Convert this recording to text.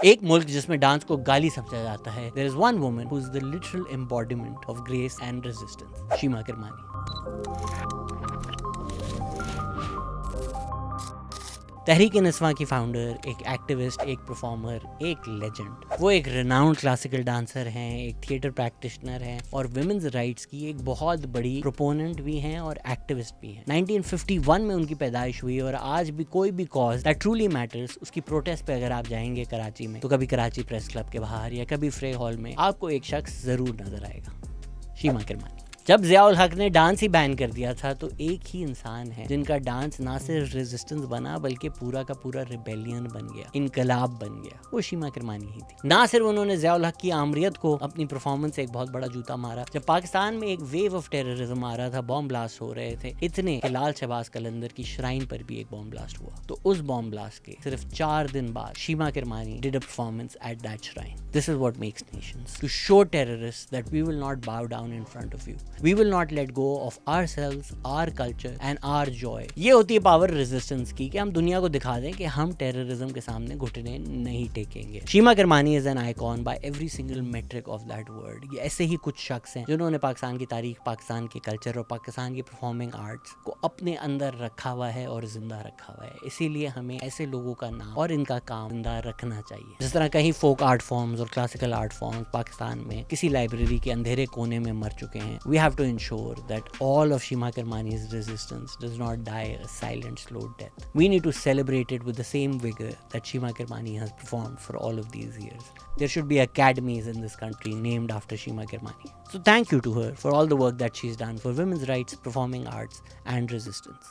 ایک ملک جس میں ڈانس کو گالی سمجھا جاتا ہے. There is one woman who is the literal embodiment of grace and resistance. شیما کرمانی. تحریک نسواں کی فاؤنڈر، ایک ایکٹیوسٹ، ایک پرفارمر، ایک لیجنڈ. وہ ایک ریناؤنڈ کلاسیکل ڈانسر ہیں، ایک تھیٹر پریکٹیشنر ہیں اور ویمنز رائٹس کی ایک بہت بڑی پروپوننٹ بھی ہیں اور ایکٹیوسٹ بھی ہیں. 1951 میں ان کی پیدائش ہوئی اور آج بھی کوئی بھی کاز دیٹ ٹرولی میٹرز، اس کی پروٹیسٹ پہ اگر آپ جائیں گے کراچی میں تو کبھی کراچی پریس کلب کے باہر یا کبھی فرے ہال میں آپ کو ایک شخص ضرور نظر آئے گا، شیما کرمانی. جب ضیاء الحق نے ڈانس ہی بین کر دیا تھا تو ایک ہی انسان ہے جن کا ڈانس نہ صرف ریزسٹنس بنا بلکہ پورا کا پورا ریبیلین بن گیا، انقلاب بن گیا. وہ شیما کرمانی ہی تھی. نہ صرف انہوں نے ضیاء الحق کی آمریت کو اپنی پرفارمنس سے ایک بہت بڑا جوتا مارا. جب پاکستان میں ایک ویو آف ٹیررزم آ رہا تھا، بام بلاسٹ ہو رہے تھے اتنے کہ لال شہباز قلندر کی شرائن پر بھی ایک بام بلاسٹ ہوا. تو اس بام بلاسٹ کے صرف 4 دن بعد Shima Kermani did a performance at that shrine. This is what makes nations, to show terrorist that we will not bow down in front of you. We will not let go of ourselves, our culture and our joy. یہ ہوتی ہے power resistance کی کہ ہم دنیا کو دکھا دیں کہ ہم ٹیررزم کے سامنے گھٹنے نہیں ٹیکیں گے. شیما Kirmani is an icon by every single metric of that word. یہ ایسے ہی کچھ شخص ہیں جنہوں نے پاکستان کی تاریخ، پاکستان کے کلچر اور پاکستان کی پرفارمنگ آرٹس کو اپنے اندر رکھا ہوا ہے اور زندہ رکھا ہوا ہے. اسی لیے ہمیں ایسے لوگوں کا نام اور ان کا کام زندہ رکھنا چاہیے. جس طرح کہیں فوک آرٹ فارمز اور کلاسیکل آرٹ فارمز پاکستان میں کسی لائبریری کے اندھیرے کونے میں مر چکے ہیں. We have to ensure that all of Shima Karmani's resistance does not die a silent, slow death. We need to celebrate it with the same vigor that Shima Karmani has performed for all of these years. There should be academies in this country named after Shima Karmani. So thank you to her for all the work that she's done for women's rights, performing arts, and resistance.